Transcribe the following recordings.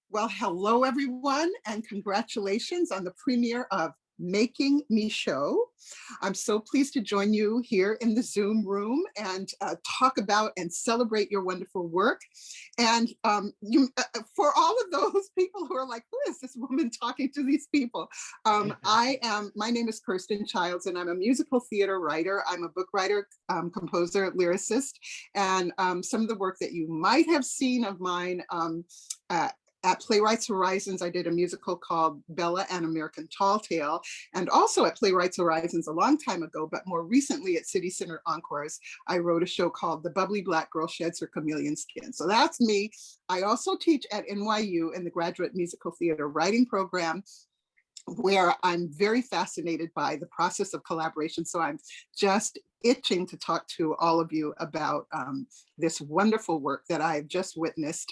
Well, hello, everyone, and congratulations on the premiere of Making Michaux. I'm so pleased to join you here in the Zoom room and talk about and celebrate your wonderful work. And for all of those people who are like, who is this woman talking to these people? My name is Kirsten Childs, and I'm a musical theater writer. I'm a book writer, composer, lyricist, and some of the work that you might have seen of mine at Playwrights Horizons, I did a musical called Bella and American Tall Tale, and also at Playwrights Horizons a long time ago, but more recently at City Center Encores, I wrote a show called The Bubbly Black Girl Sheds Her Chameleon Skin. So that's me. I also teach at NYU in the Graduate Musical Theater Writing Program, where I'm very fascinated by the process of collaboration. So I'm just itching to talk to all of you about this wonderful work that I've just witnessed.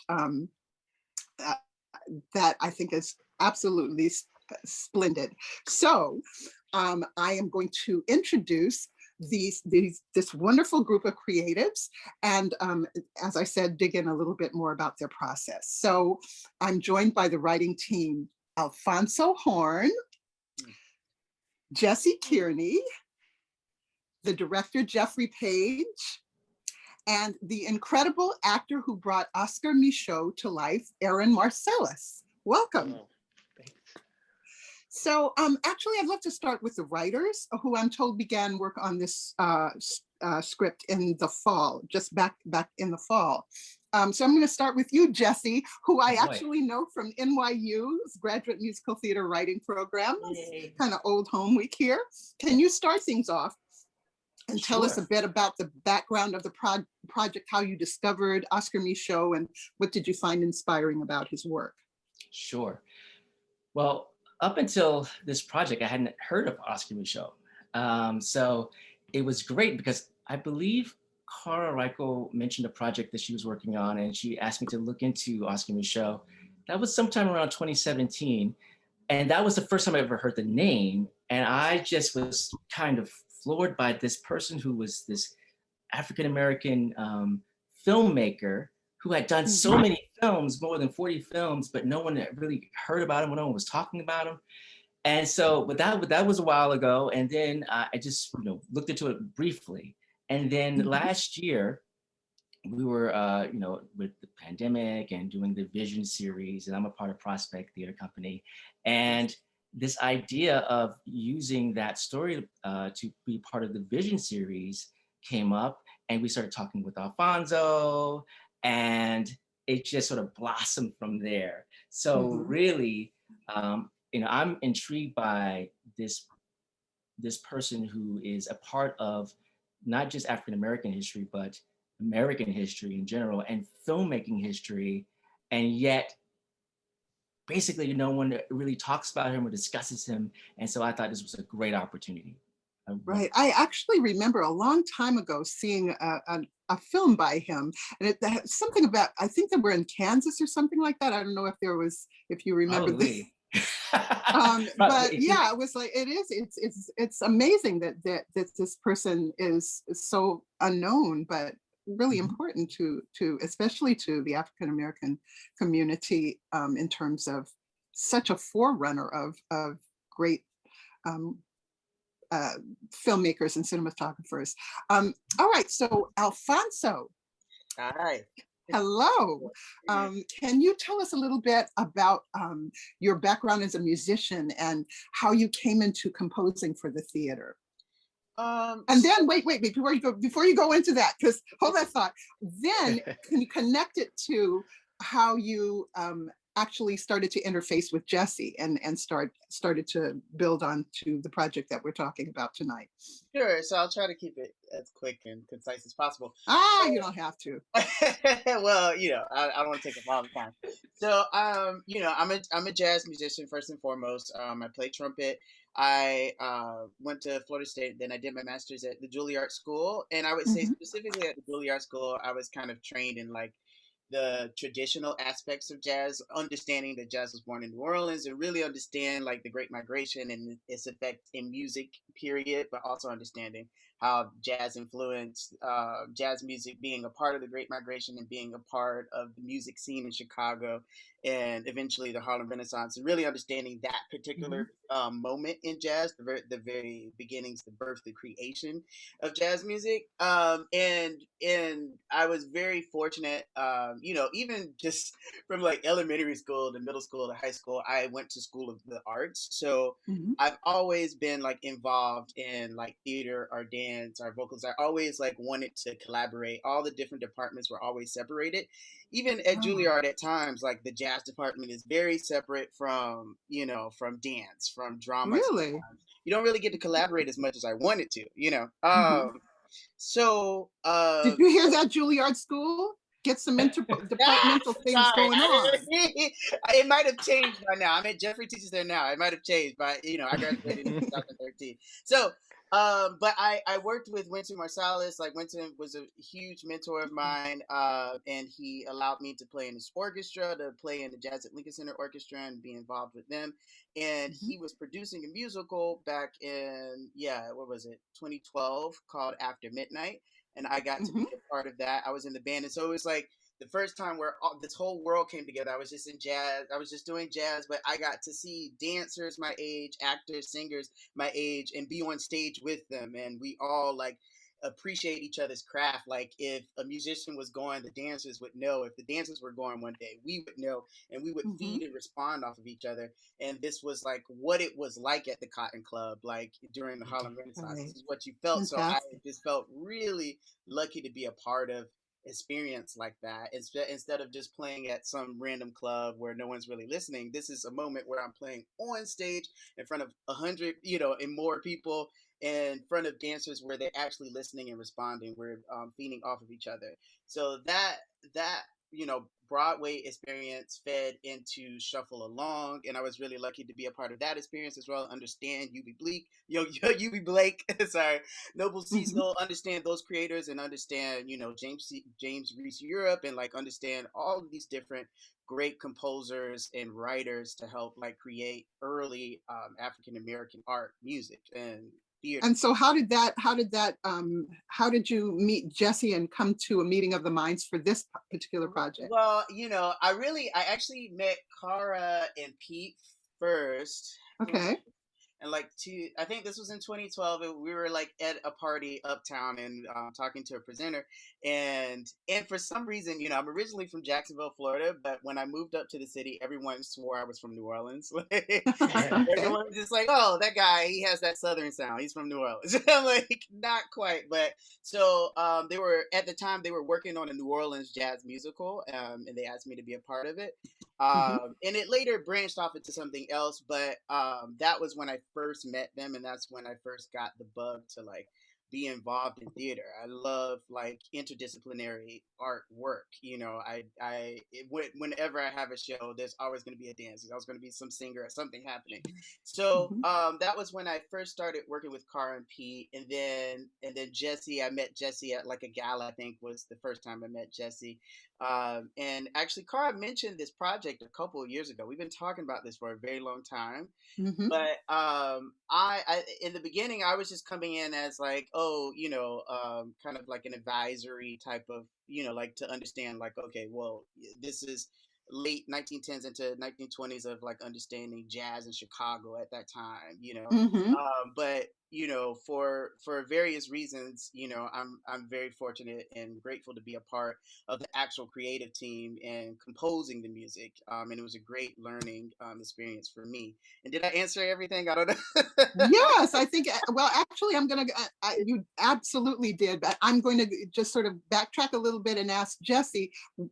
That I think is absolutely splendid. So I am going to introduce this wonderful group of creatives, and as I said, dig in a little bit more about their process. So I'm joined by the writing team: Alphonso Horne, Jesse Kearney, the director Jeffrey Page, and the incredible actor who brought Oscar Michaux to life, Aaron Marcellus. Welcome. Oh, thanks. So actually, I'd love to start with the writers, who I'm told began work on this script in the fall, just back in the fall. So I'm going to start with you, Jesse, who I actually know from NYU's Graduate Musical Theater Writing Program. Kind of old home week here. Can you start things off and tell us a bit about the background of the project, how you discovered Oscar Michaux, and what did you find inspiring about his work? Sure. Well, up until this project, I hadn't heard of Oscar Michaux. So it was great because I believe Cara Reichel mentioned a project that she was working on, and she asked me to look into Oscar Michaux. That was sometime around 2017. And that was the first time I ever heard the name. And I just was kind of floored by this person who was this African-American filmmaker who had done so many films, more than 40 films, but no one had really heard about him, no one was talking about him. And so, but that was a while ago. And then I just looked into it briefly. And then last year, we were, with the pandemic and doing the Vision series, and I'm a part of Prospect Theater Company. And this idea of using that story to be part of the Vision series came up, and we started talking with Alphonso, and it just sort of blossomed from there. So really, I'm intrigued by this person who is a part of not just African-American history, but American history in general and filmmaking history, and yet basically no one really talks about him or discusses him. And so I thought this was a great opportunity. Right. I actually remember a long time ago seeing a film by him, and it had something about, I think they were in Kansas or something like that. I don't know if you remember this. But yeah, it was like, it's amazing that this person is so unknown, but really important to especially to the African American community, in terms of such a forerunner of great filmmakers and cinematographers. All right, so Alphonso. Hi. Hello. Can you tell us a little bit about your background as a musician and how you came into composing for the theater? And then wait, before you go into that, because hold that thought. Then can you connect it to how you actually started to interface with Jesse and started to build on to the project that we're talking about tonight? Sure. So I'll try to keep it as quick and concise as possible. You don't have to. Well, I don't want to take up all the time. So, I'm a jazz musician first and foremost. I play trumpet. I went to Florida State, then I did my master's at the Juilliard School, and I would say specifically at the Juilliard School, I was kind of trained in like the traditional aspects of jazz, understanding that jazz was born in New Orleans, and really understand like the Great Migration and its effect in music, period, but also understanding how jazz influenced jazz music, being a part of the Great Migration and being a part of the music scene in Chicago, and eventually the Harlem Renaissance, and really understanding that Mhm. particular moment in jazz, the very beginnings, the birth, the creation of jazz music. And I was very fortunate, even just from like elementary school to middle school to high school, I went to School of the Arts. So Mhm. I've always been like involved in like theater or dance or vocals. I always like wanted to collaborate. All the different departments were always separated. Even at Oh, Juilliard at times, like the jazz department is very separate from, from dance, from drama. really? You don't really get to collaborate as much as I wanted to. Mhm. So Did you hear that, Juilliard School? Get some interdepartmental things sorry, going on. it might have changed by now. I mean, Jeffrey teaches there now. It might have changed, but I graduated in 2013. So, but I worked with Winston Marcellus. Like Winston was a huge mentor of mine, and he allowed me to play in his orchestra, to play in the Jazz at Lincoln Center Orchestra, and be involved with them. And Mhm. he was producing a musical back in, what was it, 2012, called After Midnight, and I got to be Mhm. a part of that. I was in the band, and so it was like the first time where this whole world came together. I was just in jazz. I was just doing jazz, but I got to see dancers my age, actors, singers my age, and be on stage with them. And we all like appreciate each other's craft. Like if a musician was going, the dancers would know. If the dancers were going one day, we would know, and we would Mhm. feed and respond off of each other. And this was like what it was like at the Cotton Club, like during the Harlem Renaissance. This Right. is what you felt. So I Fantastic. just felt really lucky to be a part of experience like that. Instead of just playing at some random club where no one's really listening, this is a moment where I'm playing on stage in front of 100, and more people, in front of dancers where they're actually listening and responding. We're feeding off of each other. So that Broadway experience fed into Shuffle Along, and I was really lucky to be a part of that experience as well. Understand UB Bleak, UB Blake, sorry, Noble Mhm. Cecil, understand those creators, and understand James Reese Europe, and like understand all of these different great composers and writers to help like create early African American art, music, and theater. And so how did you meet Jesse and come to a meeting of the minds for this particular project? Well, I actually met Cara and Pete first. Okay. And like I think this was in 2012. We were like at a party uptown and talking to a presenter, and for some reason, I'm originally from Jacksonville, Florida, but when I moved up to the city, everyone swore I was from New Orleans. Okay. Everyone was just like, "Oh, that guy, he has that Southern sound. He's from New Orleans." I'm like, not quite, but so they were at the time they were working on a New Orleans jazz musical, and they asked me to be a part of it. Mhm. And it later branched off into something else, but that was when I first met them, and that's when I first got the bug to like be involved in theater. I love like interdisciplinary art work. Whenever I have a show, there's always going to be a dance. There's always going to be some singer or something happening. So Mhm. that was when I first started working with Cara and Pete, and then Jesse. I met Jesse at like a gala. I think was the first time I met Jesse. And actually, Cara mentioned this project a couple of years ago. We've been talking about this for a very long time, Mhm. but I in the beginning I was just coming in as like, oh, kind of like an advisory type of, like to understand like, okay, well, this is late 1910s into 1920s of like understanding jazz in Chicago at that time, Mhm. but for various reasons, I'm very fortunate and grateful to be a part of the actual creative team and composing the music, and it was a great learning experience for me. And did I answer everything? I don't know. Yes, I think, well, actually, you absolutely did, but I'm going to just sort of backtrack a little bit and ask Jesse, when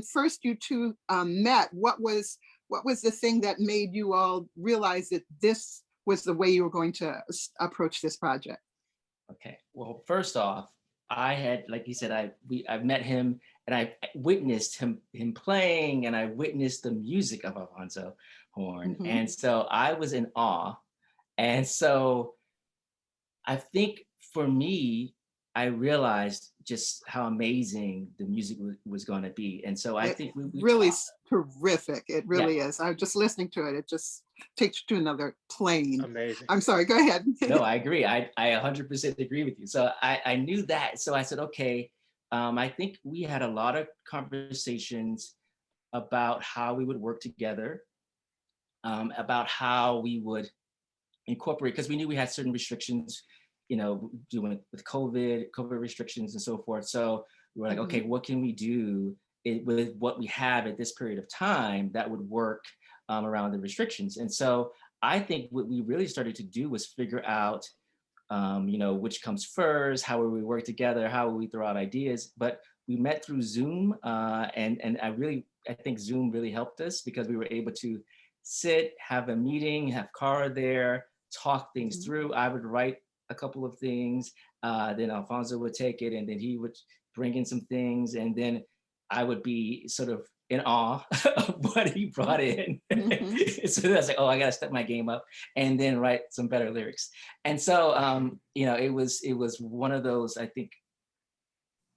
first you two met, what was the thing that made you all realize that this was the way you were going to approach this project? Okay. Well, first off, I had, like you said, I met him and I witnessed him playing, and I witnessed the music of Alphonso Horne, Mhm. and so I was in awe. And so I think for me, I realized just how amazing the music was going to be. And so I It think we really talked. is terrific. It Yeah, really is. I was just listening to it. It just takes you to another plane. Amazing. I'm sorry, go ahead. no, I agree. I 100% agree with you. So I knew that. So I said, okay, I think we had a lot of conversations about how we would work together, about how we would incorporate, because we knew we had certain restrictions, doing with COVID restrictions and so forth. So we were like, okay, what can we do with what we have at this period of time that would work around the restrictions? And so I think what we really started to do was figure out, which comes first, how will we work together, how will we throw out ideas. But we met through Zoom, and I think Zoom really helped us because we were able to sit, have a meeting, have Cara there, talk things through. I would write a couple of things, then Alphonso would take it, and then he would bring in some things, and then I would be sort of in awe of what he brought in. So that's like, oh, I gotta step my game up and then write some better lyrics. And so, it was one of those, I think,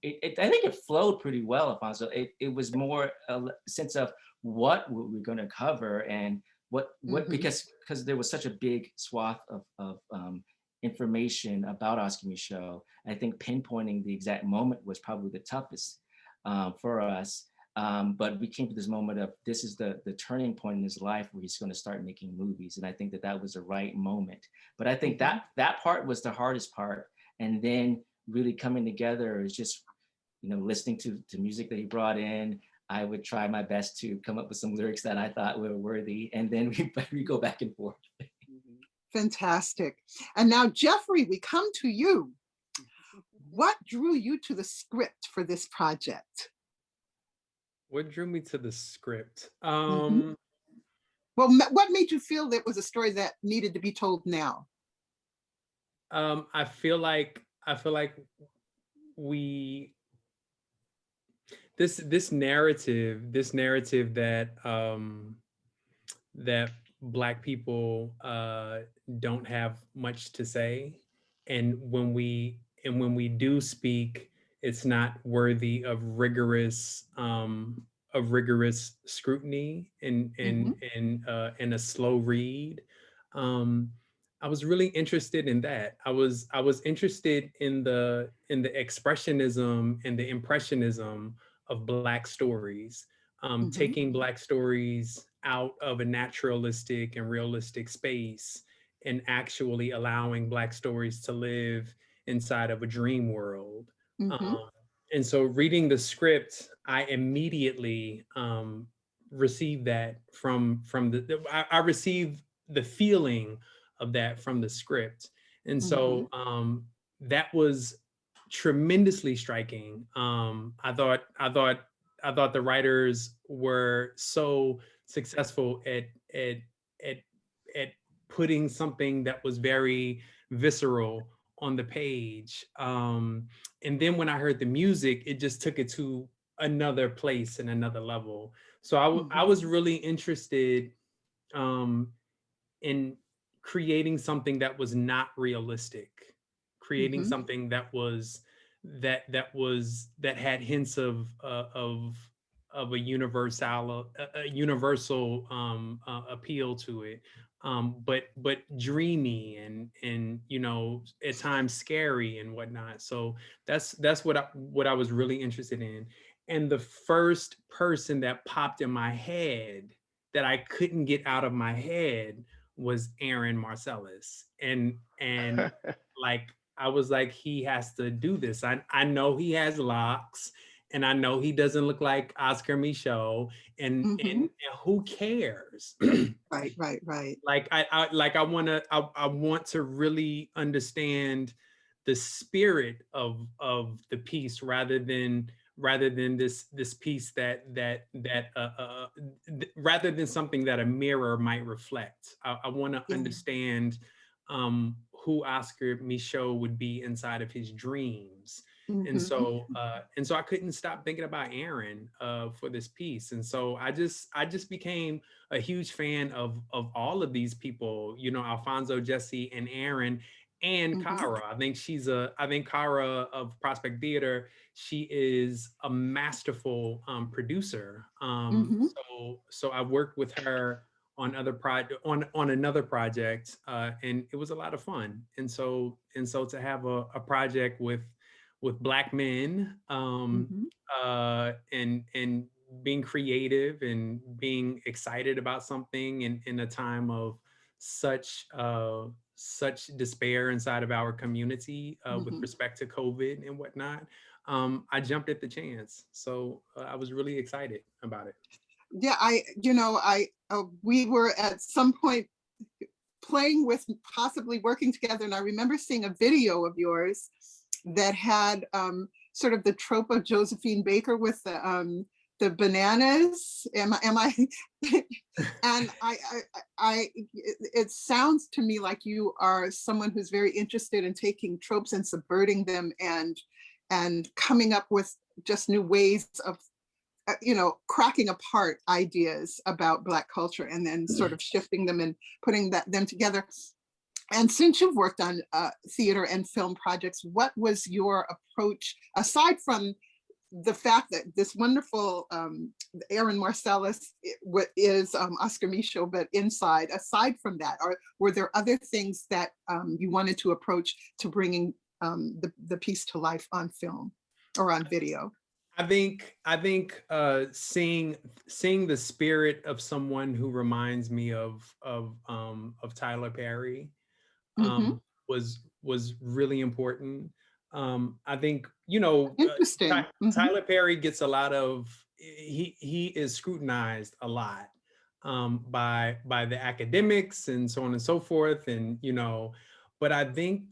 I think it flowed pretty well, Alfonso. It was more a sense of what we're going to cover and what because there was such a big swath of information about Oscar Micheaux. I think pinpointing the exact moment was probably the toughest for us. But we came to this moment of this is the turning point in his life where he's going to start making movies, and I think that was the right moment. But I think that part was the hardest part, and then really coming together is just listening to music that he brought in. I would try my best to come up with some lyrics that I thought were worthy, and then we go back and forth. Fantastic. And now, Jeffrey, we come to you. What drew you to the script for this project? What drew me to the script? Well, what made you feel that was a story that needed to be told now? I feel like we this narrative that that Black people don't have much to say, and when we do speak, it's not worthy of rigorous scrutiny and a slow read. I was really interested in that. I was interested in the expressionism and the impressionism of Black stories, taking Black stories out of a naturalistic and realistic space and actually allowing Black stories to live inside of a dream world. And so reading the script, I immediately received that I received the feeling of that from the script. And so that was tremendously striking. I thought the writers were so successful at putting something that was very visceral on the page. And then when I heard the music, it just took it to another place and another level. So I was really interested in creating something that was not realistic, creating something that had hints of a universal appeal to it, but dreamy and at times scary and whatnot. So that's what I was really interested in. And the first person that popped in my head that I couldn't get out of my head was Aaron Marcellus. And like, I was like, he has to do this. I know he has locks, and I know he doesn't look like Oscar Micheaux, and who cares? Right. Like I want to really understand the spirit of the piece rather than this piece that rather than something that a mirror might reflect. I want to understand who Oscar Micheaux would be inside of his dreams. And so I couldn't stop thinking about Aaron for this piece. And so I just became a huge fan of all of these people, Alphonso, Jesse, and Aaron. and Kara. I think Kara of Prospect Theater, she is a masterful producer. So I worked with her on another project, and it was a lot of fun. And so to have a project with Black men, and being creative and being excited about something in a time of such despair inside of our community, with respect to COVID and whatnot, I jumped at the chance. So I was really excited about it. Yeah, we were at some point playing with possibly working together, and I remember seeing a video of yours that had sort of the trope of Josephine Baker with the bananas. Am I? And it sounds to me like you are someone who's very interested in taking tropes and subverting them and coming up with just new ways of cracking apart ideas about Black culture and then sort of shifting them and putting them together. And since you've worked on theater and film projects, what was your approach, aside from the fact that this wonderful Aaron Marcellus is Oscar Michaud, but aside from that, were there other things that you wanted to approach to bringing the piece to life on film or on video? I think seeing the spirit of someone who reminds me of Tyler Perry was really important. I think interesting. Tyler Perry gets a lot of he is scrutinized a lot by the academics and so on and so forth, and but I think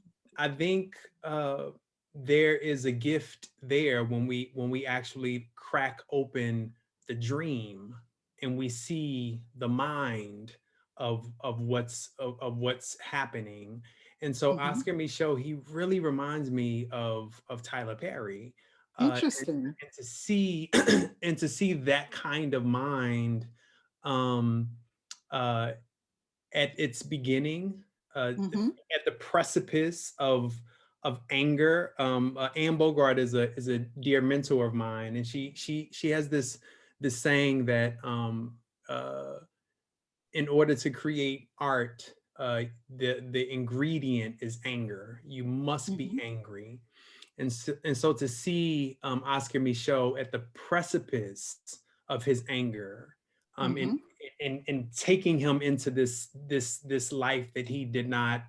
there is a gift there when we actually crack open the dream and we see the mind of what's happening. And so Oscar Michaud, he really reminds me of Tyler Perry. Interesting. And to see and to see that kind of mind at its beginning, at the precipice of anger. Anne Bogart is a dear mentor of mine, and she has this saying that in order to create art, the ingredient is anger. You must be angry, and so to see Oscar Michaud at the precipice of his anger, and taking him into this life that he did not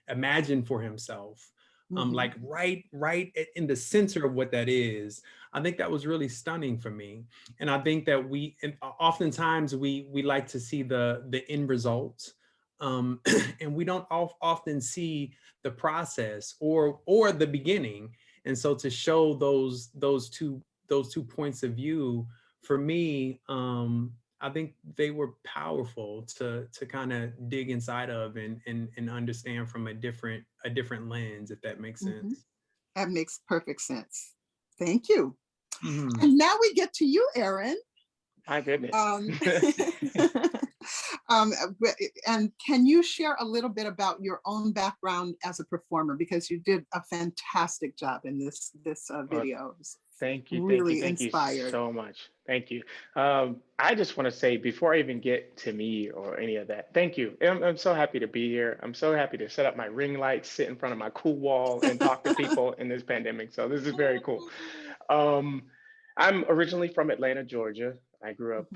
imagine for himself, like right in the center of what that is. I think that was really stunning for me. And I think that oftentimes we like to see the end result, and we don't often see the process or the beginning. And so to show those two points of view, for me, I think they were powerful to kind of dig inside of and understand from a different lens, if that makes sense. That makes perfect sense. Thank you. And now we get to you, Aaron. My goodness. And can you share a little bit about your own background as a performer, because you did a fantastic job in this video. Thank you. Really thank inspired. you so much. Thank you. I just want to say, before I even get to me or any of that, thank you. I'm so happy to be here. I'm so happy to set up my ring lights, sit in front of my cool wall, and talk to people in this pandemic. So this is very cool. I'm originally from Atlanta, Georgia. I grew up,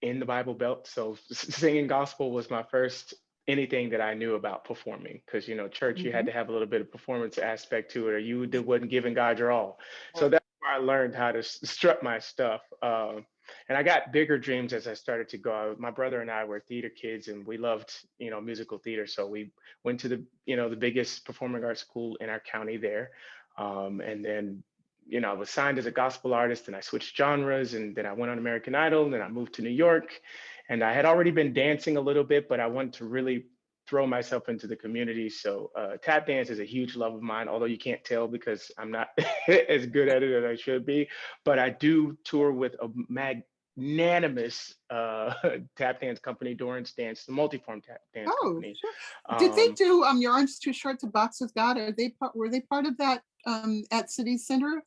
in the Bible Belt. So singing gospel was my first anything that I knew about performing, because church, you had to have a little bit of performance aspect to it, or you wasn't giving God your all. So that's where I learned how to strut my stuff. And I got bigger dreams as I started to go. My brother and I were theater kids, and we loved musical theater. So we went to the biggest performing arts school in our county there, and then I was signed as a gospel artist, and I switched genres, and then I went on American Idol, and then I moved to New York. And I had already been dancing a little bit, but I wanted to really throw myself into the community. So tap dance is a huge love of mine, although you can't tell because I'm not as good at it as I should be. But I do tour with a magnanimous tap dance company, Doran's Dance, the multi-form tap dance Oh, company. sure. Did they do Your Arms Too Short to Box with God? Were they part of that at City Center?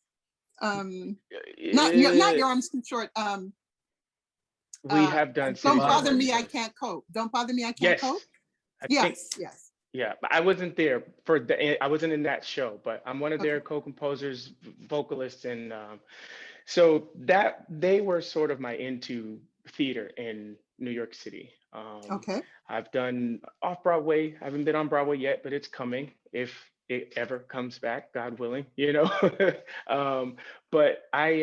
Not Your Arms Too Short. We have done Don't City Bother Center. Me, I Can't Cope. Don't Bother Me, I Can't Yes. Cope. I Yes, think, yes. yeah, but I wasn't there I wasn't in that show, but I'm one of their Okay. co-composers, vocalists, and so that they were sort of my into theater in New York City. Okay. I've done off Broadway. I haven't been on Broadway yet, but it's coming if it ever comes back, God willing, you know. But I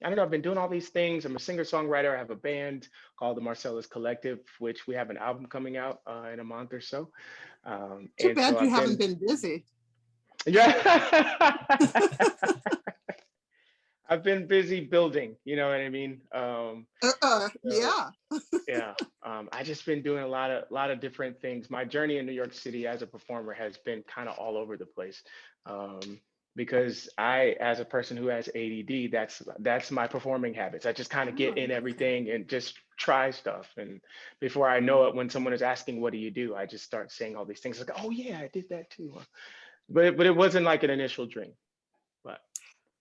don't know, I've been doing all these things. I'm a singer-songwriter. I have a band called the Marcellus Collective, which we have an album coming out in a month or so. Too And bad so you I've haven't been busy. Yeah. I've been busy building, you know what I mean? Yeah. Yeah. I just been doing a lot of different things. My journey in New York City as a performer has been kind of all over the place. Because I, as a person who has ADD, that's my performing habits. I just kind of get in everything and just try stuff. And before I know it, when someone is asking, what do you do? I just start saying all these things like, oh yeah, I did that too. But it wasn't like an initial dream. But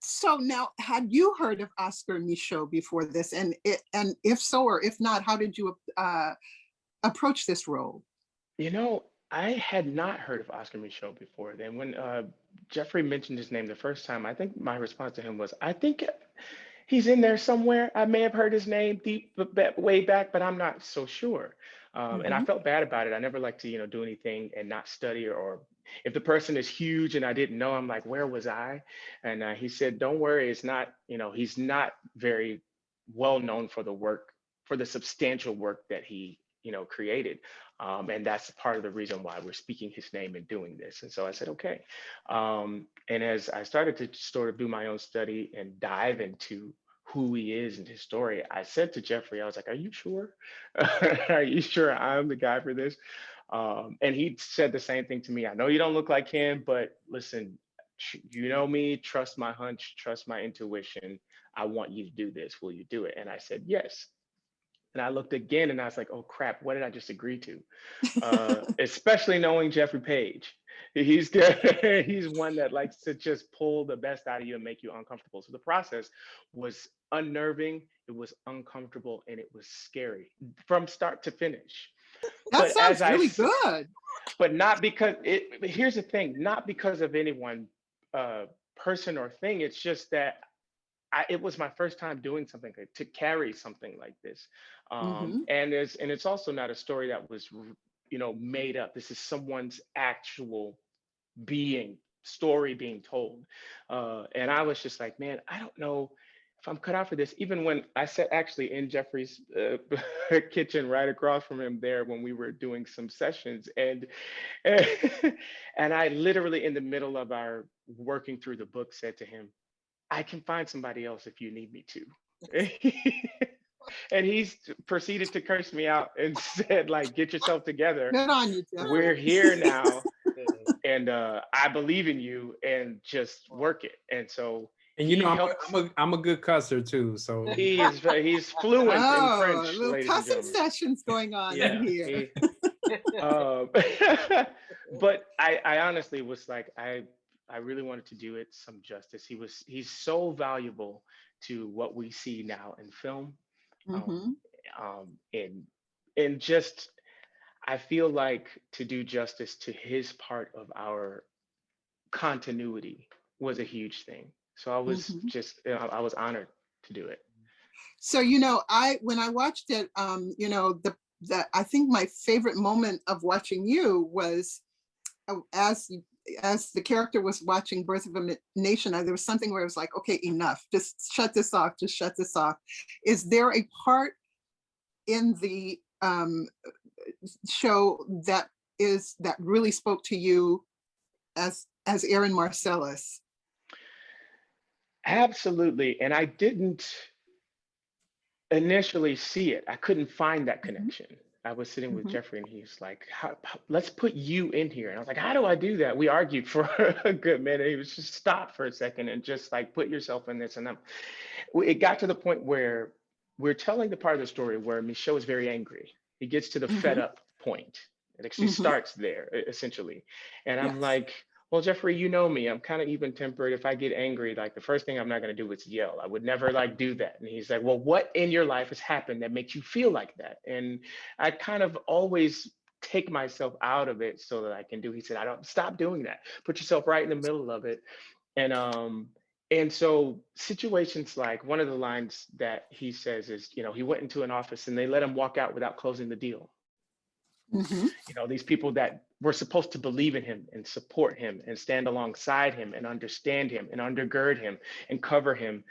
so now, had you heard of Oscar Michaud before this? And if so, or if not, how did you approach this role? you know, I had not heard of Oscar Michaud before then. When Jeffrey mentioned his name the first time, I think my response to him was, I think he's in there somewhere. I may have heard his name way back, but I'm not so sure. And I felt bad about it. I never like to, do anything and not study, or if the person is huge and I didn't know, I'm like, where was I? And he said, don't worry, it's not, he's not very well known for the substantial work that he, created. And that's part of the reason why we're speaking his name and doing this. And so I said, okay. And as I started to sort of do my own study and dive into who he is and his story, I said to Jeffrey, I was like, are you sure? Are you sure I'm the guy for this? And he said the same thing to me. I know you don't look like him, but listen, you know me, trust my hunch, trust my intuition. I want you to do this. Will you do it? And I said, yes. And I looked again and I was like, oh crap, what did I just agree to? Especially knowing Jeffrey Page. He's one that likes to just pull the best out of you and make you uncomfortable. So the process was unnerving, it was uncomfortable, and it was scary from start to finish. That sounds really good. But not because here's the thing, not because of any one person or thing. It's just that it was my first time doing something to carry something like this. And it's also not a story that was, made up. This is someone's actual story being told. And I was just like, man, I don't know if I'm cut out for this. Even when I sat actually in Jeffrey's kitchen right across from him there when we were doing some sessions, and I literally in the middle of our working through the book said to him, I can find somebody else if you need me to. And he's proceeded to curse me out and said, like, get yourself together. Good on you, Jeff. We're here now. And I believe in you, and just work it. And so, and I'm a good cusser too. So he's fluent in French. Little cussing sessions going on in here. But I honestly was like, I really wanted to do it some justice. He's so valuable to what we see now in film. And just, I feel like to do justice to his part of our continuity was a huge thing. So I was I was honored to do it. So, when I watched it, I think my favorite moment of watching you was as the character was watching Birth of a Nation, there was something where it was like, okay, enough, just shut this off, Is there a part in the show that really spoke to you as Aaron Marcellus? Absolutely. And I didn't initially see it. I couldn't find that connection. I was sitting with Jeffrey and he's like, let's put you in here. And I was like, how do I do that? We argued for a good minute. He was just stop for a second and just like, put yourself in this. And it got to the point where we're telling the part of the story where Michaud is very angry. He gets to the fed up point. It actually starts there, essentially. And I'm like, well, Jeffrey, you know me. I'm kind of even tempered. If I get angry, like the first thing I'm not going to do is yell. I would never like do that. And he's like, well, what in your life has happened that makes you feel like that? And I kind of always take myself out of it so that I can do. He said, I don't stop doing that. Put yourself right in the middle of it. And so situations like one of the lines that he says is, you know, he went into an office and they let him walk out without closing the deal. You know, these people that were supposed to believe in him and support him and stand alongside him and understand him and undergird him and cover him,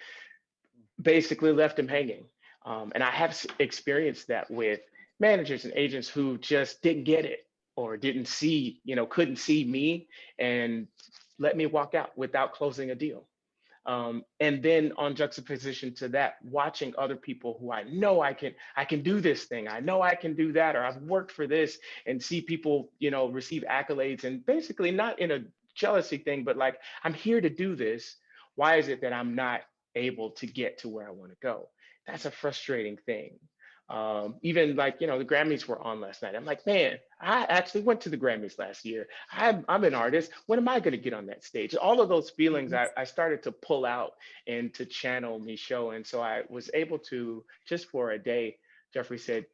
basically left him hanging. And I have experienced that with managers and agents who just didn't get it or didn't see, you know, couldn't see me and let me walk out without closing a deal. And then on juxtaposition to that, watching other people who I know I can do this thing, I know I can do that, or I've worked for this, and see people, you know, receive accolades and basically not in a jealousy thing, but like, I'm here to do this. Why is it that I'm not able to get to where I want to go? That's a frustrating thing. Even like, you know, the Grammys were on last night. I'm like, man, I actually went to the Grammys last year. I'm an artist. When am I going to get on that stage? All of those feelings I started to pull out and to channel Michaud. And so I was able to, just for a day, Jeffrey said,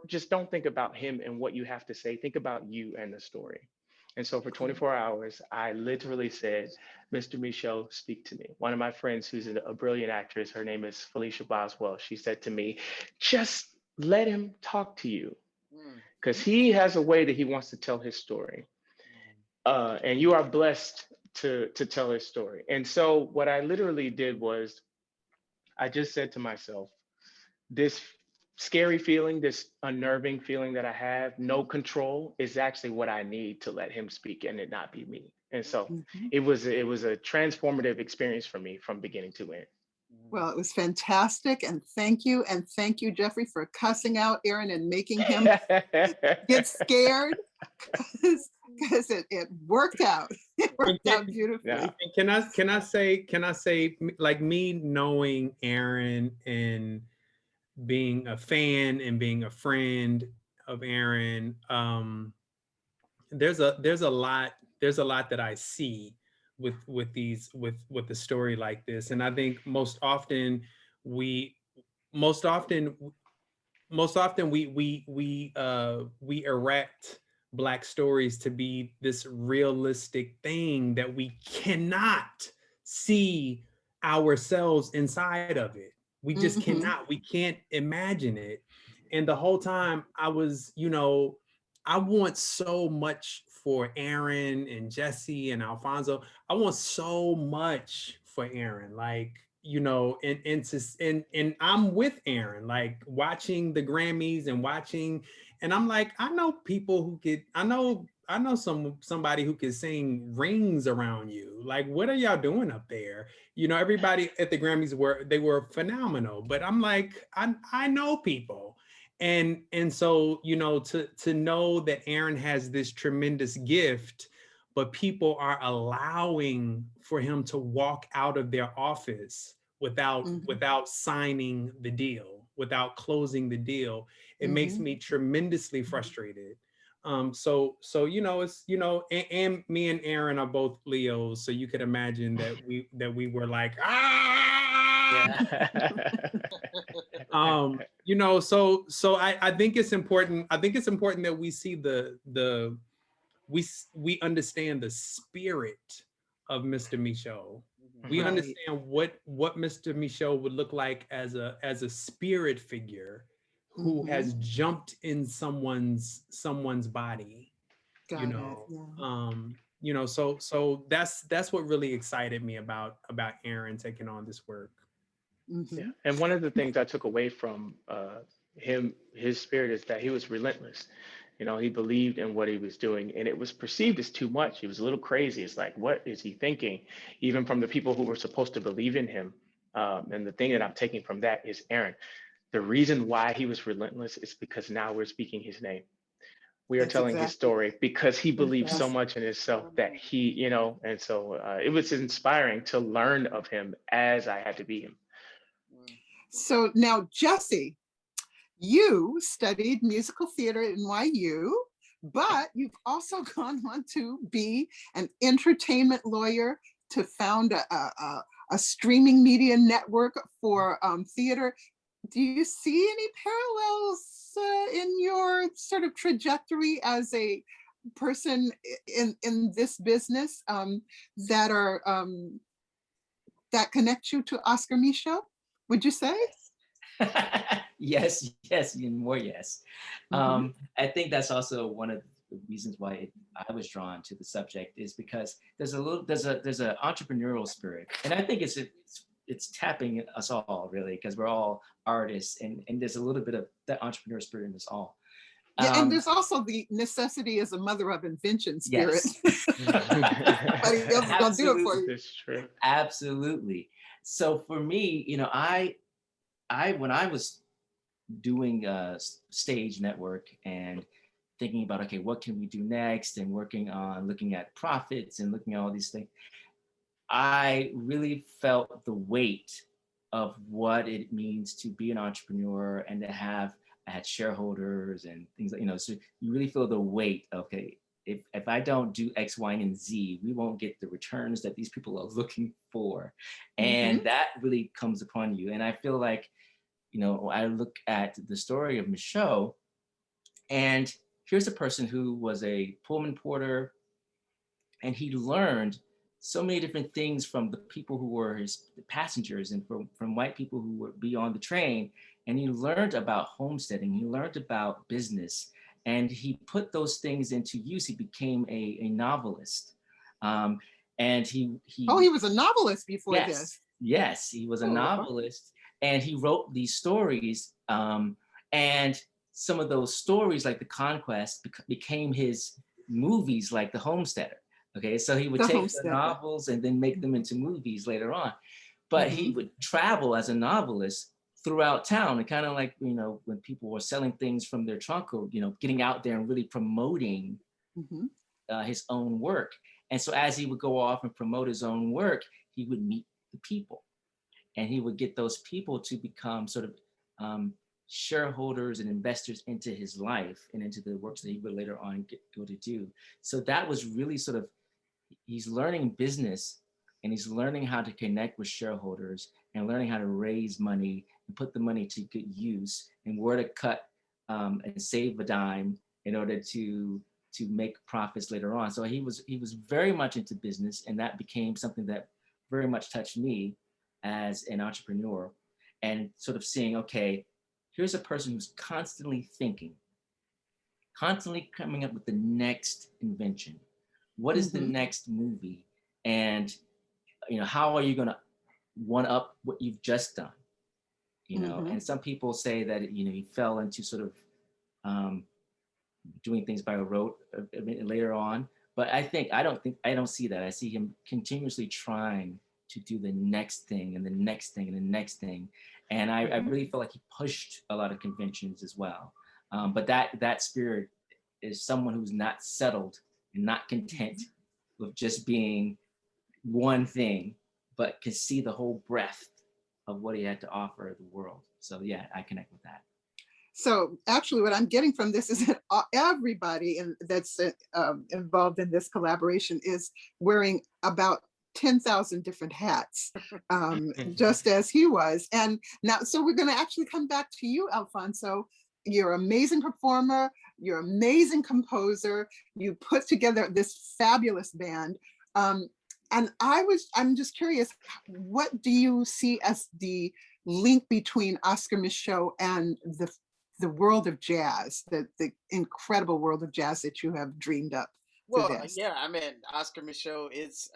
just don't think about him and what you have to say. Think about you and the story. And so for 24 hours, I literally said, Mr. Michaud, speak to me. One of my friends who's a brilliant actress, her name is Felicia Boswell. She said to me, just let him talk to you, because he has a way that he wants to tell his story. And you are blessed to tell his story. And so what I literally did was, I just said to myself, this scary feeling, this unnerving feeling that I have, no control, is actually what I need to let him speak and it not be me. And so it was a transformative experience for me from beginning to end. Well, it was fantastic. And thank you, Jeffrey, for cussing out Aaron and making him get scared, because it worked out. It worked out beautifully. Yeah. Can I say, like, me knowing Aaron and being a fan and being a friend of Aaron, there's a lot that I see with the story like this. And I think most often we erect Black stories to be this realistic thing that we cannot see ourselves inside of it. We just cannot, we can't imagine it. And the whole time I was, you know, I want so much for Aaron and Jesse and Alphonso. I want so much for Aaron, like, you know, and I'm with Aaron, like watching the Grammys and I'm like, I know people who I know somebody who could sing Rings Around You. Like, what are y'all doing up there? You know, everybody at the Grammys were phenomenal, but I'm like, I know people. And so, you know, to know that Aaron has this tremendous gift, but people are allowing for him to walk out of their office without signing the deal, without closing the deal, it makes me tremendously frustrated. So you know, it's, you know, and me and Aaron are both Leos, so you could imagine that we were like, you know, so I think it's important. I think it's important that we see we understand the spirit of Mr. Michaud. We understand what Mr. Michaud would look like as a spirit figure who has jumped in someone's body. You know, so that's what really excited me about Aaron taking on this work. Yeah. And one of the things I took away from his spirit, is that he was relentless. You know, he believed in what he was doing, and it was perceived as too much. He was a little crazy. It's like, what is he thinking? Even from the people who were supposed to believe in him. And the thing that I'm taking from that is, Aaron, the reason why he was relentless is because now we're speaking his name. We are telling his story because he believed so much in himself that he, you know, and so it was inspiring to learn of him as I had to be him. So now, Jesse, you studied musical theater at NYU, but you've also gone on to be an entertainment lawyer, to found a streaming media network for theater. Do you see any parallels in your sort of trajectory as a person in this business that are that connect you to Oscar Micheaux, would you say? Yes, yes, even more yes. I think that's also one of the reasons why I was drawn to the subject, is because there's an entrepreneurial spirit, and I think it's tapping us all really, because we're all artists, and there's a little bit of that entrepreneurial spirit in us all. Yeah, and there's also the necessity as a mother of invention spirit. Yes. Somebody else is gonna do it for you. That's true. Absolutely. So for me, I when I was doing stage network and thinking about, okay, what can we do next, and working on looking at profits and looking at all these things, I really felt the weight of what it means to be an entrepreneur and to have, I had shareholders and things like, so you really feel the weight. Okay, if I don't do X, Y, and Z, we won't get the returns that these people are looking for. And that really comes upon you. And I feel like, I look at the story of Micheaux, and here's a person who was a Pullman porter, and he learned so many different things from the people who were his passengers, and from white people who would be on the train. And he learned about homesteading, he learned about business, and he put those things into use. He became a novelist. And he was a novelist before yes, this. Yes, he was a novelist, and he wrote these stories. And some of those stories, like The Conquest, became his movies, like The Homesteader. Okay, so he would take the novels and then make them into movies later on. But he would travel as a novelist throughout town, and kind of like, when people were selling things from their trunk, or, getting out there and really promoting his own work. And so as he would go off and promote his own work, he would meet the people, and he would get those people to become sort of shareholders and investors into his life and into the works that he would later on go to do. So that was really sort of, he's learning business, and he's learning how to connect with shareholders, and learning how to raise money and put the money to good use, and where to cut and save a dime in order to make profits later on. So he was very much into business, and that became something that very much touched me as an entrepreneur, and sort of seeing, okay, here's a person who's constantly thinking, constantly coming up with the next invention. What is the next movie? And, how are you going to one up what you've just done? And some people say that, he fell into sort of doing things by rote later on. But I don't see that. I see him continuously trying to do the next thing and the next thing and the next thing. And I really feel like he pushed a lot of conventions as well. But that spirit is someone who's not settled and not content with just being one thing, but can see the whole breadth of what he had to offer the world. So yeah, I connect with that. So actually what I'm getting from this is that everybody that's involved in this collaboration is wearing about 10,000 different hats, just as he was. And now, so we're going to actually come back to you, Alphonso. You're an amazing performer. You're an amazing composer. You put together this fabulous band. And I'm just curious, what do you see as the link between Oscar Micheaux and the world of jazz, the incredible world of jazz that you have dreamed up? Well, yeah, I mean, Oscar Micheaux is,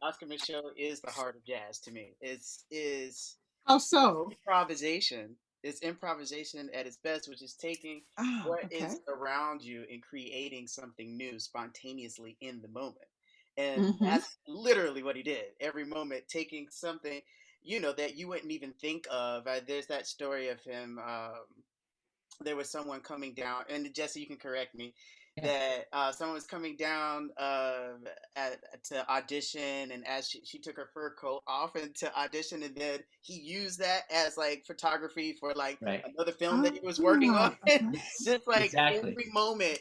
Oscar Micheaux is the heart of jazz to me. Is how so? Improvisation. It's improvisation at its best, which is taking what is around you and creating something new spontaneously in the moment. And that's literally what he did. Every moment, taking something, that you wouldn't even think of. There's that story of him. There was someone coming down, and Jesse, you can correct me. that someone was coming down to audition, and as she took her fur coat off and to audition, and then he used that as like photography for like Right. another film that he was working on. Yes, Just like exactly.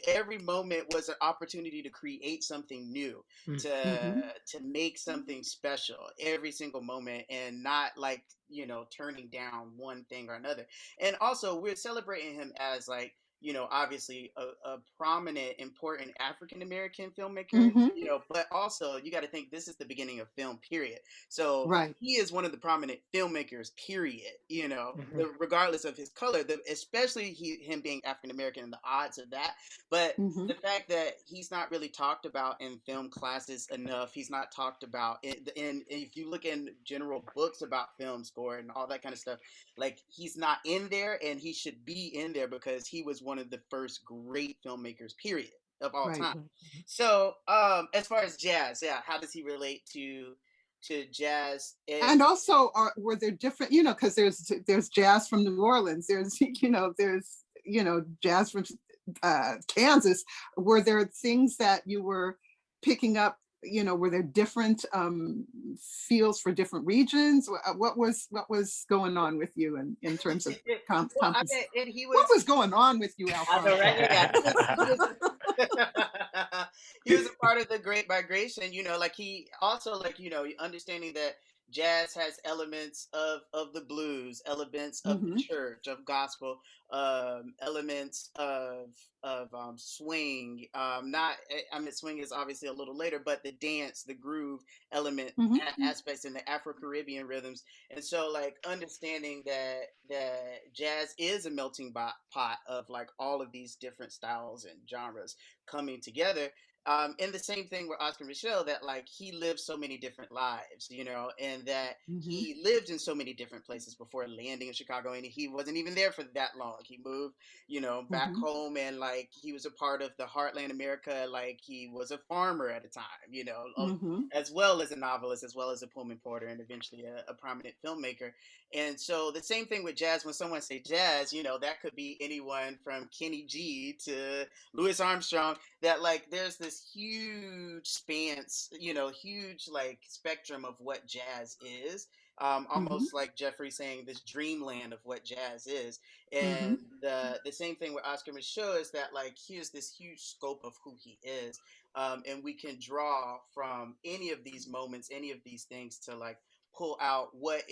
every moment was an opportunity to create something new, to make something special every single moment, and not like, you know, turning down one thing or another. And also we're celebrating him as like, you know, obviously a prominent, important African American filmmaker, Mm-hmm. you know, but also you got to think this is the beginning of film, period. So Right. he is one of the prominent filmmakers, period, you know, Mhm. regardless of his color, especially him being African American and the odds of that. But Mm-hmm. the fact that he's not really talked about in film classes enough, he's not talked about if you look in general books about film score and all that kind of stuff, like he's not in there, and he should be in there because he was one of the first great filmmakers, period, of all Right. time. So, as far as jazz, yeah, how does he relate to jazz? And also, were there different, you know, because there's jazz from New Orleans, there's jazz from Kansas. Were there things that you were picking up? You know, were there different feels for different regions? What was going on with you in terms of Well, I mean, and he what was. was going on with you, I Alphonso? know, right? Yeah, he was a part of the Great Migration. You know, like he also, like, you know, understanding that jazz has elements of the blues, elements of the Mm-hmm. church, of gospel, elements of swing. Not, I mean, swing is obviously a little later, but the dance, the groove element Mm-hmm. aspects, and the Afro Caribbean rhythms. And so, like, understanding that jazz is a melting pot of like all of these different styles and genres coming together. And the same thing with Oscar Michelle, that like he lived so many different lives, you know, and that Mm-hmm. he lived in so many different places before landing in Chicago, and he wasn't even there for that long. He moved, you know, back Mm-hmm. home, and like he was a part of the Heartland America. Like he was a farmer at a time, you know, Mm-hmm. as well as a novelist, as well as a Pullman Porter, and eventually a prominent filmmaker. And so the same thing with jazz. When someone say jazz, you know, that could be anyone from Kenny G to Louis Armstrong. That like there's this huge spans, you know, huge like spectrum of what jazz is. Mm-hmm. Almost like Jeffrey saying this dreamland of what jazz is. Mm-hmm. And the same thing with Oscar Michaud is that like here's this huge scope of who he is. And we can draw from any of these moments, any of these things, to like pull out what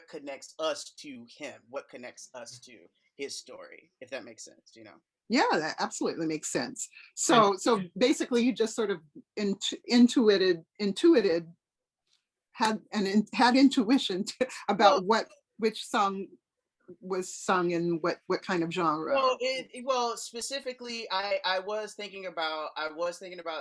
connects us to him, what connects us to his story, if that makes sense, you know. Yeah, that absolutely makes sense. And So basically, you just sort of intuited, had intuition Well, about which song was sung in what kind of genre. well, specifically, I was thinking about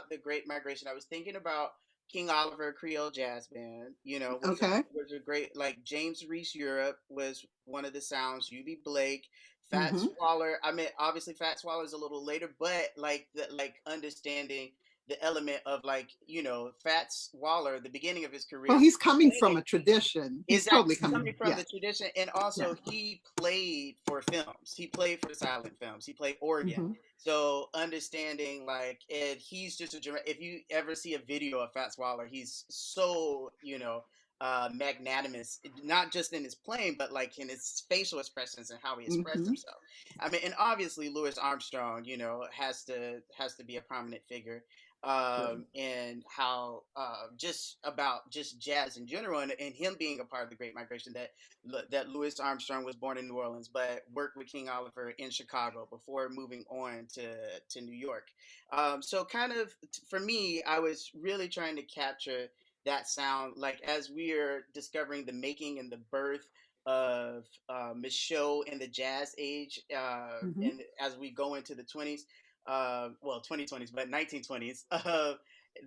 the Great Migration. I was thinking about King Oliver Creole Jazz Band. You know, Okay. was a great, like James Reese Europe was one of the sounds. UB Blake, Fats Mm-hmm. Waller. I mean, obviously Fats Waller is a little later, but like understanding the element of like, you know, Fats Waller, the beginning of his Well, career. he's coming from a tradition. He's totally Exactly, coming. coming from Yeah. the tradition, and also he played for films. He played for silent films. He played organ. Mm-hmm. So understanding like, and he's just if you ever see a video of Fats Waller, he's so, you know, magnanimous, not just in his playing, but like in his facial expressions and how he expressed Mm-hmm. himself. I mean, and obviously Louis Armstrong, you know, has to be a prominent figure, Sure. and how just about just jazz in general, and him being a part of the Great Migration, that Louis Armstrong was born in New Orleans but worked with King Oliver in Chicago before moving on to New York. So kind of for me, I was really trying to capture that sound, like as we are discovering the making and the birth of Michaud in the jazz age, Mm-hmm. and as we go into the 20s, well, 2020s, but 1920s,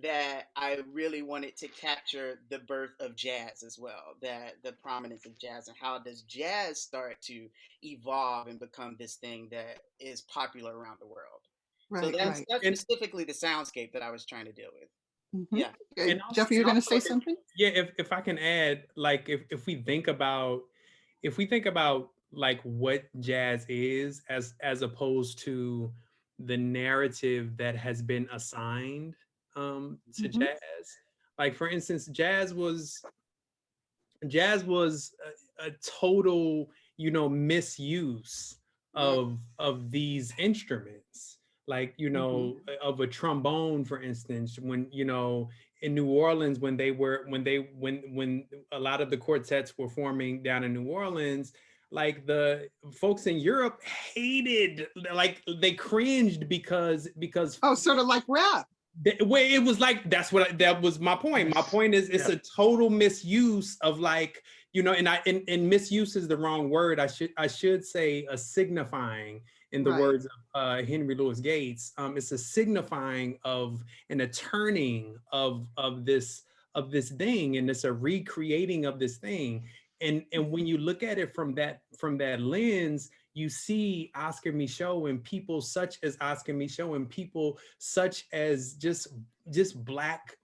that I really wanted to capture the birth of jazz as well, that the prominence of jazz, and how does jazz start to evolve and become this thing that is popular around the world. So Right. that's Right. that's and specifically the soundscape that I was trying to deal with. Mm-hmm. Yeah. Okay. and also, Jeffrey, you're going to say something? yeah, if I can add, like if we think about like what jazz is as opposed to the narrative that has been assigned to jazz. Like for instance, jazz was a total, misuse of these instruments. Like, of a trombone, for instance, when, in New Orleans, when a lot of the quartets were forming down in New Orleans, like the folks in Europe hated, like they cringed because Oh, sort of like rap. Way it was like, that was my point. My point is it's a total misuse of, like, and misuse is the wrong word. I should say a signifying, in the words of Henry Louis Gates. It's a signifying of and a turning of this thing, and it's a recreating of this thing. And when you look at it from that lens, you see Oscar Micheaux and people such as Oscar Micheaux and people such as just black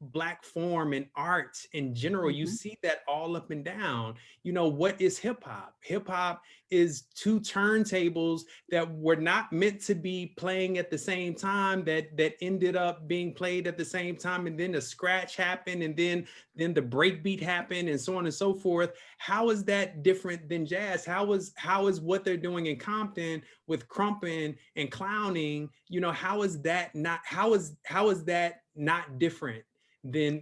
form and art in general. You see that all up and down. What is hip hop? Hip hop is two turntables that were not meant to be playing at the same time, that ended up being played at the same time, and then a scratch happened, and then the break beat happened, and so on and so forth. How is that different than jazz? How is what they're doing in Compton with crumping and clowning, how is that not different than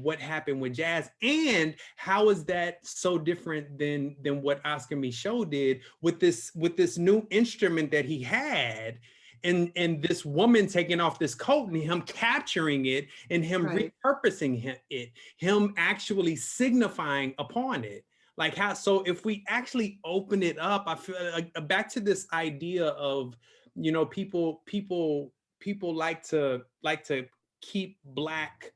what happened with jazz? And how is that so different than what Oscar Micheaux did with this new instrument that he had, and this woman taking off this coat and him capturing it and him repurposing him actually signifying upon it? Like how, so if we actually open it up, I feel like back to this idea of, people like to keep black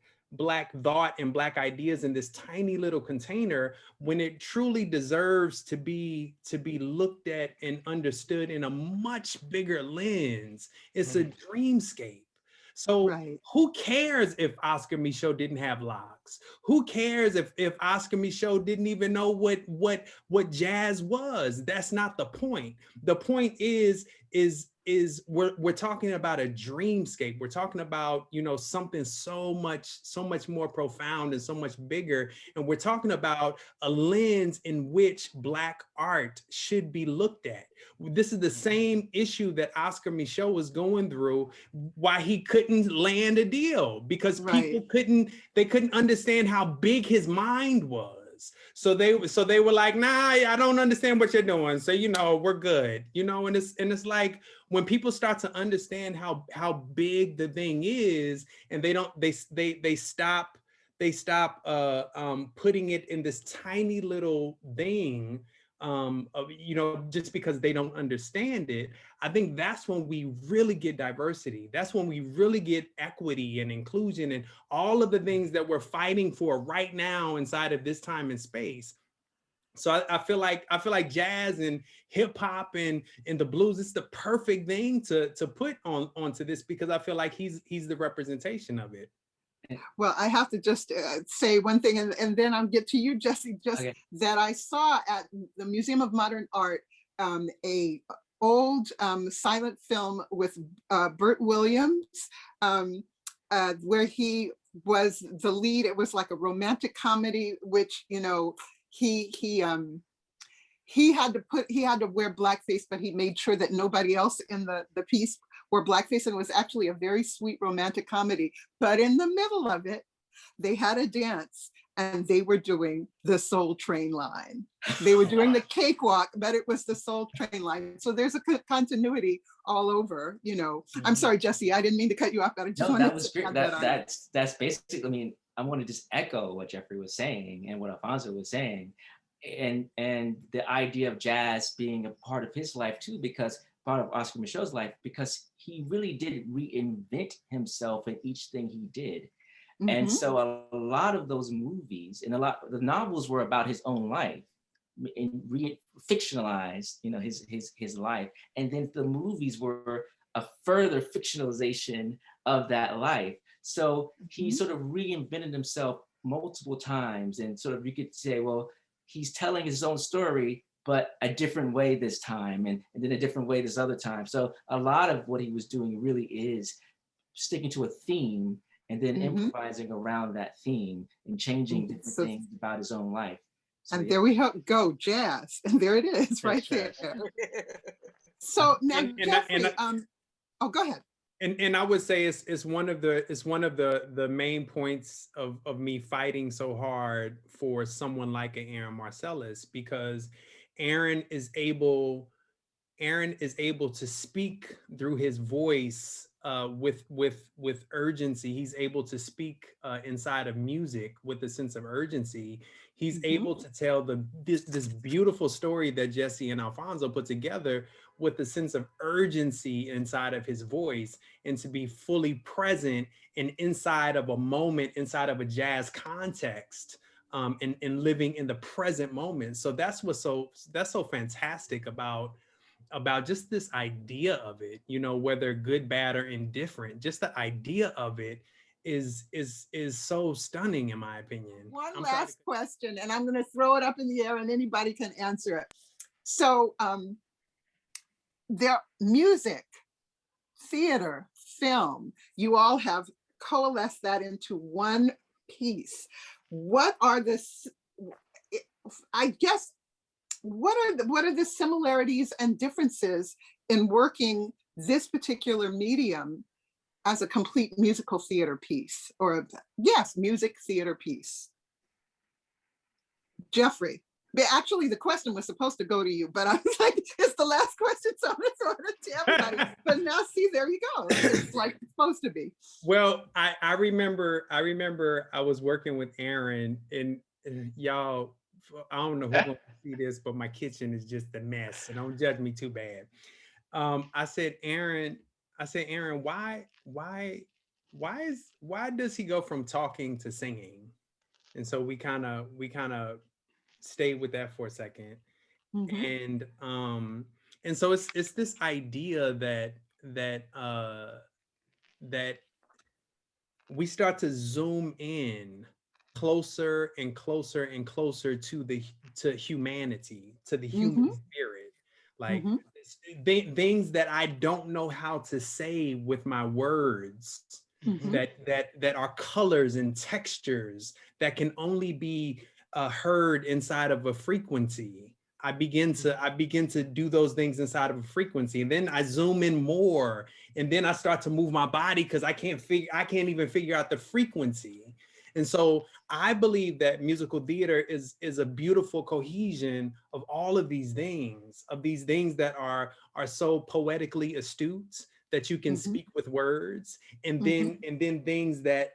thought and black ideas in this tiny little container, when it truly deserves to be looked at and understood in a much bigger lens. It's a dreamscape. So who cares if Oscar Micheaux didn't have locks? Who cares if Oscar Micheaux didn't even know what jazz was? That's not the point. The point is we're talking about a dreamscape. We're talking about, something so much more profound and so much bigger. And we're talking about a lens in which Black art should be looked at. This is the same issue that Oscar Micheaux was going through, why he couldn't land a deal, because people couldn't understand how big his mind was. So they were like, nah, I don't understand what you're doing. So, we're good, and it's like, when people start to understand how big the thing is, and they stop putting it in this tiny little thing, just because they don't understand it. I think that's when we really get diversity. That's when we really get equity and inclusion and all of the things that we're fighting for right now inside of this time and space. So I feel like jazz and hip hop and the blues, it's the perfect thing to put onto this, because I feel like he's the representation of it. Well, I have to just say one thing, and then I'll get to you, Jesse, that I saw at the Museum of Modern Art, a old silent film with Burt Williams, where he was the lead. It was like a romantic comedy, which, he had to wear blackface, but he made sure that nobody else in the piece wore blackface, and it was actually a very sweet romantic comedy. But in the middle of it, they had a dance, and they were doing the Soul Train line. They were doing the cakewalk, but it was the Soul Train line. So there's a continuity all over, I'm sorry, Jesse, I didn't mean to cut you off, but I just wanted that was to great. That's basically, I mean, I want to just echo what Jeffrey was saying and what Alphonso was saying, and the idea of jazz being a part of his life too, because part of Oscar Micheaux's life, because he really did reinvent himself in each thing he did. And so a lot of those movies and a lot of the novels were about his own life and fictionalized, his life. And then the movies were a further fictionalization of that life. So he sort of reinvented himself multiple times, and sort of, you could say, well, he's telling his own story but a different way this time, and then a different way this other time. So a lot of what he was doing really is sticking to a theme and then improvising around that theme and changing different things about his own life. So, and there we go, jazz. And there it is, right there. So now, Jeffrey, oh, go ahead. And I would say it's one of the main points of me fighting so hard for someone like an Aaron Marcellus, because Aaron is able to speak through his voice with urgency. He's able to speak inside of music with a sense of urgency. He's able to tell this beautiful story that Jesse and Alphonso put together with a sense of urgency inside of his voice, and to be fully present and inside of a moment, inside of a jazz context, and living in the present moment. So that's what's so fantastic about just this idea of it, you know, whether good, bad, or indifferent. Just the idea of it is so stunning, in my opinion. One last question, and I'm going to throw it up in the air, and anybody can answer it. So, their music, theater, film, you all have coalesced that into one piece. What are the, I guess, what are the similarities and differences in working this particular medium as a complete musical theater piece, or yes, music theater piece? Jeffrey. But actually, the question was supposed to go to you, but I was like, it's the last question, so I'm going to throw it to everybody. But now, see, there you go. It's like it's supposed to be. Well, I remember I was working with Aaron, and y'all, I don't know who's going to see this, but my kitchen is just a mess, so don't judge me too bad. I said, Aaron, why does he go from talking to singing? And so we kind of stayed with that for a second. And so it's this idea that we start to zoom in closer and closer and closer to humanity, to the human spirit, like things that I don't know how to say with my words, that are colors and textures that can only be heard inside of a frequency. I begin to do those things inside of a frequency, and then I zoom in more, and then I start to move my body because I can't even figure out the frequency. And so I believe that musical theater is a beautiful cohesion of all of these things, that are so poetically astute that you can speak with words, and then things that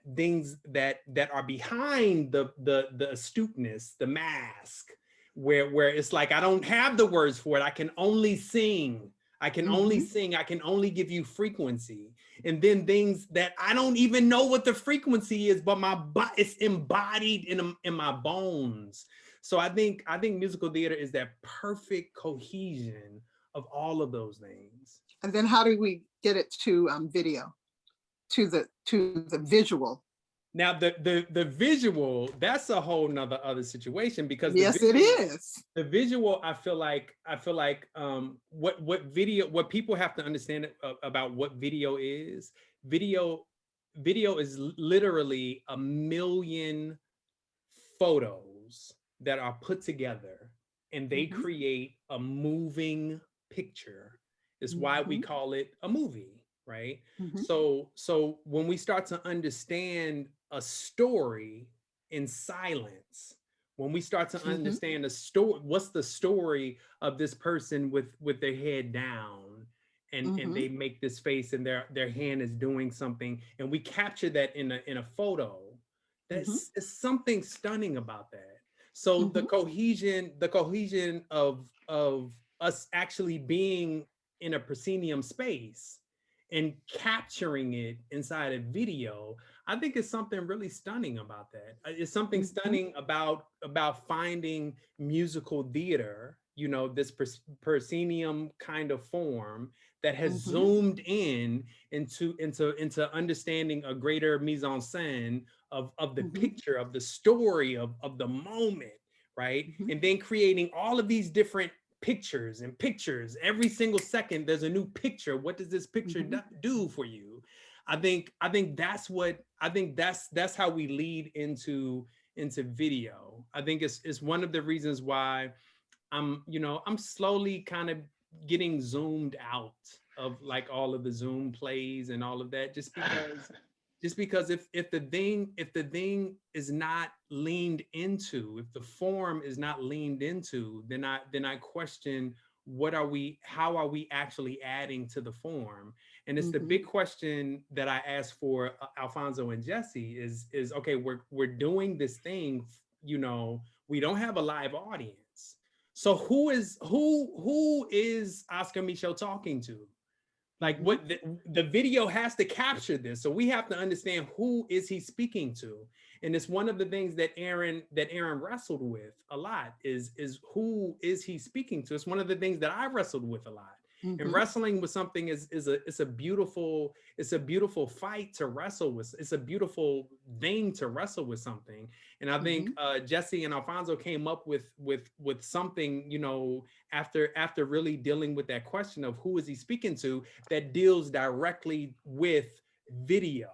are behind the astuteness, the mask, where it's like I don't have the words for it. I can only sing. I can only give you frequency. And then things that I don't even know what the frequency is, but it's embodied in my bones. So I think musical theater is that perfect cohesion of all of those things. And then how do we get it to video, to the visual? Now the visual, that's a whole nother other situation, because yes, it is. The visual, I feel like what people have to understand about what video is. Video is literally 1 million photos that are put together, and they create a moving picture. It's why we call it a movie, right? So when we start to understand a story in silence, when we start to understand a story, what's the story of this person with their head down, and they make this face, and their hand is doing something, and we capture that in a photo. That's something stunning about that. So the cohesion of us actually being in a proscenium space and capturing it inside a video, I think it's something really stunning about that. It's something stunning about finding musical theater, you know, this proscenium kind of form that has zoomed in into understanding a greater mise en scène of the picture, of the story, of the moment, right? And then creating all of these different pictures and pictures. Every single second, there's a new picture. What does this picture do for you? I think that's how we lead into video. I think it's one of the reasons why I'm slowly kind of getting zoomed out of like all of the Zoom plays and all of that, just because if the thing is not leaned into, if the form is not leaned into, then I question how are we actually adding to the form? And it's the big question that I asked for Alphonso and Jesse is okay, we're doing this thing, we don't have a live audience. So who is Oscar Micheaux talking to? Like what the video has to capture this. So we have to understand who is he speaking to. And it's one of the things that Aaron wrestled with a lot is who is he speaking to? It's one of the things that I wrestled with a lot. And wrestling with something is a beautiful fight to wrestle with. It's a beautiful thing to wrestle with something. And I think Jesse and Alphonso came up with something, after really dealing with that question of who is he speaking to, that deals directly with video.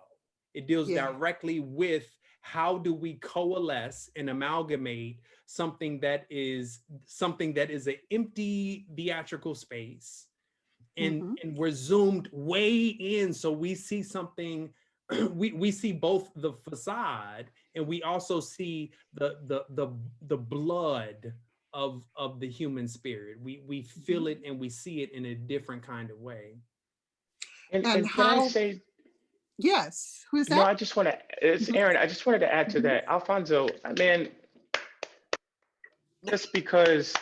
It deals directly with how do we coalesce and amalgamate something that is an empty theatrical space. And we're zoomed way in, so we see something. We see both the facade, and we also see the blood of the human spirit. We feel it and we see it in a different kind of way. And can I say? Yes. Who's that? No, I just want to. It's Aaron. I just wanted to add to that, Alphonso. Man, just because.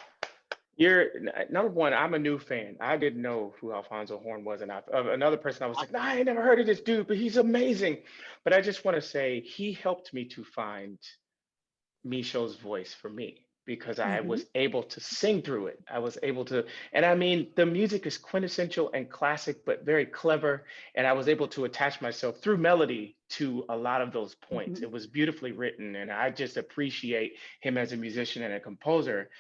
You're number one. I'm a new fan. I didn't know who Alphonso Horne was, and another person I was like, nah, I ain't never heard of this dude, but he's amazing. But I just want to say he helped me to find Micheaux's voice for me because I was able to sing through it. I was able to, and I mean, the music is quintessential and classic, but very clever. And I was able to attach myself through melody to a lot of those points. It was beautifully written, and I just appreciate him as a musician and a composer.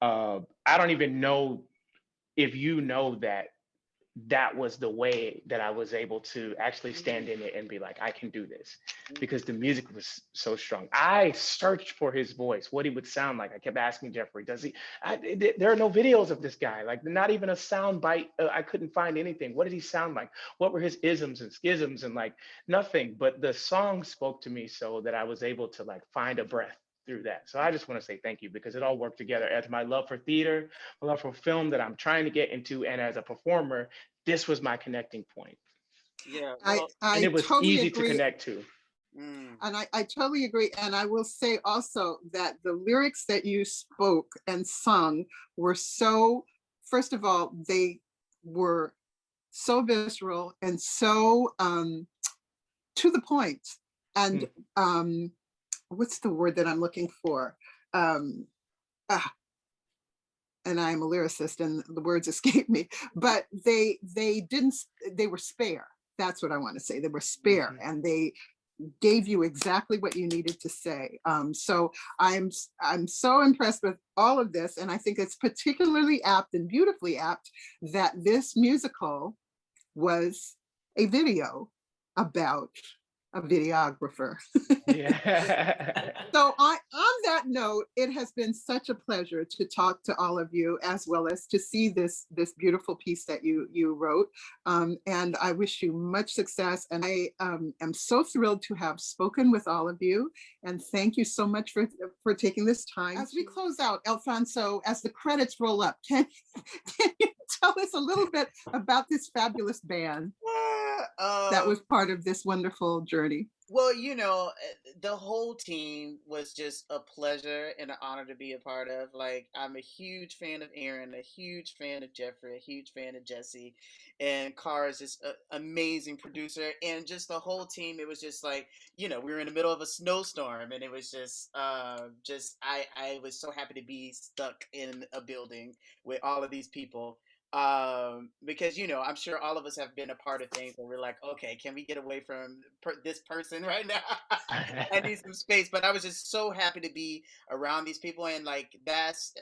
I don't even know if you know that was the way that I was able to actually stand in it and be like, I can do this, because the music was so strong. I searched for his voice, what he would sound like. I kept asking Jeffrey, there are no videos of this guy, like not even a sound bite. I couldn't find anything. What did he sound like? What were his isms and schisms and like nothing, but the song spoke to me so that I was able to like find a breath through that. So I just want to say thank you, because it all worked together as my love for theater, my love for film that I'm trying to get into, and as a performer, this was my connecting point. Yeah, well, and it was totally easy agree. to connect to. And I totally agree. And I will say also that the lyrics that you spoke and sung were so, first of all, they were so visceral and so to the point. And what's the word that I'm looking for? And I'm a lyricist and the words escape me, but they were spare. That's what I want to say. They were spare and they gave you exactly what you needed to say. So I'm so impressed with all of this. And I think it's particularly apt and beautifully apt that this musical was a video about a videographer. So on that note, it has been such a pleasure to talk to all of you, as well as to see this beautiful piece that you wrote. And I wish you much success. And I am so thrilled to have spoken with all of you. And thank you so much for taking this time. As we close out, Alphonso, as the credits roll up, can you tell us a little bit about this fabulous band that was part of this wonderful journey? Well, the whole team was just a pleasure and an honor to be a part of. Like, I'm a huge fan of Aaron, a huge fan of Jeffrey, a huge fan of Jesse, and Cara is just an amazing producer, and just the whole team. It was just like, we were in the middle of a snowstorm, and it was I was so happy to be stuck in a building with all of these people. Because I'm sure all of us have been a part of things where we're like, okay, can we get away from this person right now? I need some space. But I was just so happy to be around these people, and like that's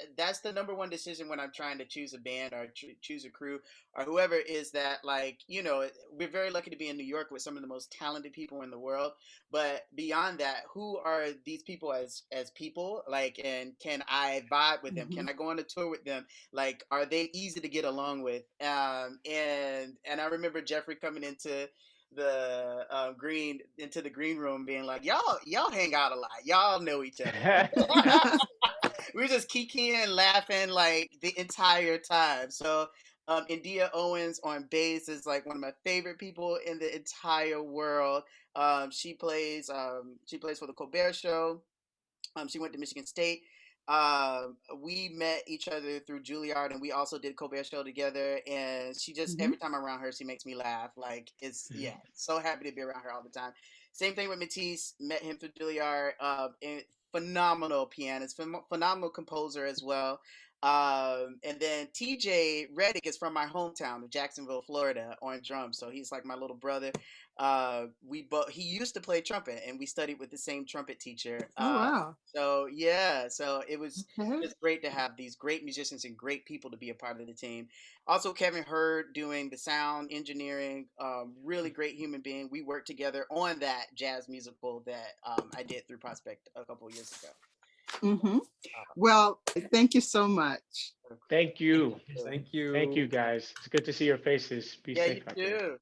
the number one decision when I'm trying to choose a band or choose a crew or whoever, is that, like, we're very lucky to be in New York with some of the most talented people in the world. But beyond that, who are these people as people? Like, and can I vibe with them? Can I go on a tour with them? Like, are they easy to get along with? And I remember Jeffrey coming into the green room being like, y'all hang out a lot, y'all know each other. We were just kikiing and laughing like the entire time. So India Owens on bass is like one of my favorite people in the entire world. She plays for the Colbert Show. She went to Michigan State. We met each other through Juilliard, and we also did Colbert Show together. And she just, every time I'm around her, she makes me laugh. Like, so happy to be around her all the time. Same thing with Matisse. Met him through Juilliard. And phenomenal pianist, phenomenal composer as well. And then TJ Reddick is from my hometown of Jacksonville, Florida, on drums. So he's like my little brother. He used to play trumpet, and we studied with the same trumpet teacher. Oh, wow. So yeah, so it was just great to have these great musicians and great people to be a part of the team. Also, Kevin Hurd doing the sound engineering, really great human being. We worked together on that jazz musical that I did through Prospect a couple of years ago. Well, thank you so much. Thank you. Thank you. Thank you, guys. It's good to see your faces. Be safe out there. You too.